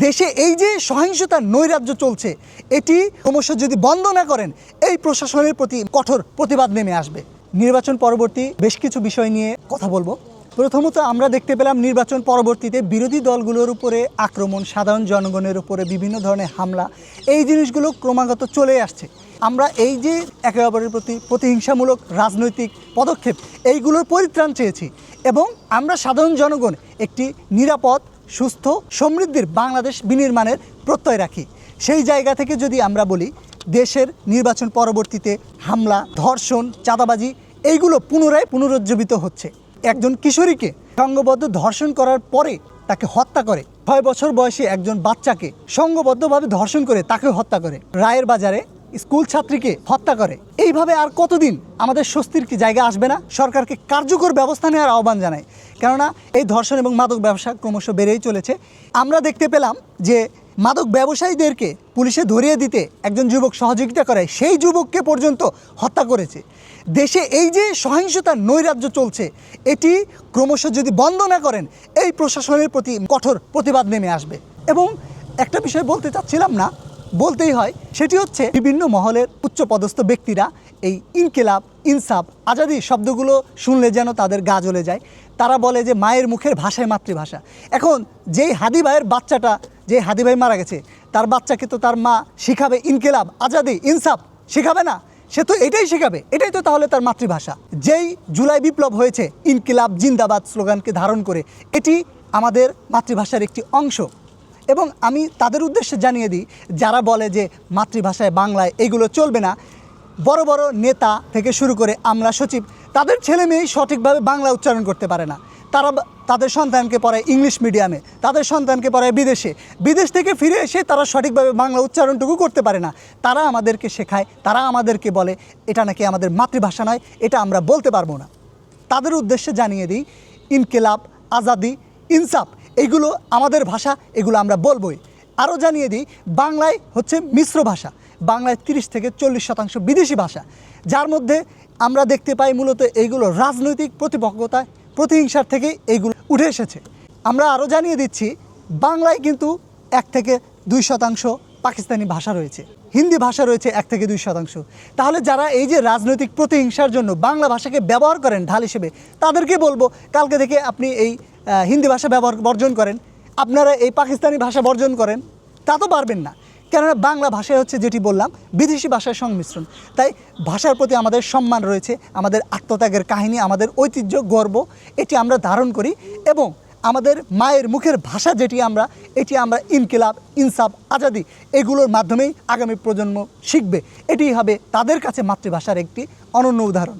দেশে এই যে সহিংসতার নৈরাজ্য চলছে এটি ক্রমশ যদি বন্ধ না করেন এই প্রশাসনের প্রতি কঠোর প্রতিবাদ নেমে আসবে। নির্বাচন পরবর্তী বেশ কিছু বিষয় নিয়ে কথা বলবো। প্রথমত আমরা দেখতে পেলাম নির্বাচন পরবর্তীতে বিরোধী দলগুলোর উপরে আক্রমণ, সাধারণ জনগণের উপরে বিভিন্ন ধরনের হামলা, এই জিনিসগুলো ক্রমাগত চলে আসছে। আমরা এই যে একে অপরের প্রতি প্রতিহিংসামূলক রাজনৈতিক পদক্ষেপ এইগুলোর পরিত্রাণ চেয়েছি এবং আমরা সাধারণ জনগণ একটি নিরাপদ, সুস্থ, সমৃদ্ধির বাংলাদেশ বিনির্মাণের প্রত্যয় রাখি। সেই জায়গা থেকে যদি আমরা বলি, দেশের নির্বাচন পরবর্তীতে হামলা, ধর্ষণ, চাঁদাবাজি এইগুলো পুনরায় পুনরুজ্জীবিত হচ্ছে। একজন কিশোরীকে সংঘবদ্ধ ধর্ষণ করার পরে তাকে হত্যা করে, 6 বছর বয়সী একজন বাচ্চাকে সংঘবদ্ধভাবে ধর্ষণ করে তাকে হত্যা করে, রায়ের বাজারে স্কুল ছাত্রীকে হত্যা করে। এইভাবে আর কতদিন আমাদের স্বস্তির কি জায়গা আসবে না? সরকারকে কার্যকর ব্যবস্থা নেওয়ার আহ্বান জানাই, কেননা এই ধর্ষণ এবং মাদক ব্যবসা ক্রমশ বেড়েই চলেছে। আমরা দেখতে পেলাম যে মাদক ব্যবসায়ীদেরকে পুলিশে ধরিয়ে দিতে একজন যুবক সহযোগিতা করে, সেই যুবককে পর্যন্ত হত্যা করেছে। দেশে এই যে সহিংসতার নৈরাজ্য চলছে এটি ক্রমশ যদি বন্ধ না করেন এই প্রশাসনের প্রতি কঠোর প্রতিবাদ নেমে আসবে। এবং একটা বিষয় বলতে চাচ্ছিলাম না, বলতেই হয়, সেটি হচ্ছে বিভিন্ন মহলের উচ্চপদস্থ ব্যক্তিরা এই ইনকিলাব, ইনসাফ, আজাদি শব্দগুলো শুনলে যেন তাদের গা জ্বলে যায়। তারা বলে যে মায়ের মুখের ভাষায় মাতৃভাষা। এখন যেই হাদি ভাইয়ের বাচ্চাটা, যে হাদি ভাই মারা গেছে, তার বাচ্চাকে তো তার মা শিখাবে ইনকিলাব, আজাদি, ইনসাফ, শিখাবে না? সে তো এটাই শেখাবে, এটাই তো তাহলে তার মাতৃভাষা। যেই জুলাই বিপ্লব হয়েছে ইনকিলাব জিন্দাবাদ স্লোগানকে ধারণ করে, এটি আমাদের মাতৃভাষার একটি অংশ। এবং আমি তাদের উদ্দেশ্যে জানিয়ে দিই, যারা বলে যে মাতৃভাষায় বাংলায় এগুলো চলবে না, বড় বড় নেতা থেকে শুরু করে আমলা সচিব, তাদের ছেলে মেয়েই সঠিকভাবে বাংলা উচ্চারণ করতে পারে না। তারা তাদের সন্তানকে পড়ায় ইংলিশ মিডিয়ামে, তাদের সন্তানকে পড়ায় বিদেশে, বিদেশ থেকে ফিরে এসে তারা সঠিকভাবে বাংলা উচ্চারণটুকু করতে পারে না। তারা আমাদেরকে শেখায়, তারা আমাদেরকে বলে এটা নাকি আমাদের মাতৃভাষা নয়, এটা আমরা বলতে পারবো না। তাদের উদ্দেশ্যে জানিয়ে দিই, ইনকিলাব, আজাদি, ইনসাফ এগুলো আমাদের ভাষা, এগুলো আমরা বলবই। আরও জানিয়ে দিই, বাংলায় হচ্ছে মিশ্র ভাষা, বাংলায় 30 থেকে 40% বিদেশি ভাষা, যার মধ্যে আমরা দেখতে পাই মূলত এইগুলো রাজনৈতিক প্রতিপক্ষতা, প্রতিহিংসার থেকে এইগুলো উঠে এসেছে। আমরা আরও জানিয়ে দিচ্ছি, বাংলায় কিন্তু 1 থেকে 2% পাকিস্তানি ভাষা রয়েছে, হিন্দি ভাষা রয়েছে 1 থেকে 2%। তাহলে যারা এই যে রাজনৈতিক প্রতিহিংসার জন্য বাংলা ভাষাকে ব্যবহার করেন ঢাল হিসেবে, তাদেরকে বলবো কালকে থেকে আপনি এই হিন্দি ভাষা ব্যবহার বর্জন করেন, আপনারা এই পাকিস্তানি ভাষা বর্জন করেন। তা তো পারবেন না, কেননা বাংলা ভাষায় হচ্ছে যেটি বললাম বিদেশি ভাষার সংমিশ্রণ। তাই ভাষার প্রতি আমাদের সম্মান রয়েছে, আমাদের আত্মত্যাগের কাহিনী, আমাদের ঐতিহ্য, গর্ব, এটি আমরা ধারণ করি। এবং আমাদের মায়ের মুখের ভাষা যেটি এটি আমরা ইনকিলাব, ইনসাফ, আজাদি এগুলোর মাধ্যমেই আগামী প্রজন্ম শিখবে। এটি হবে তাদের কাছে মাতৃভাষার একটি অনন্য উদাহরণ।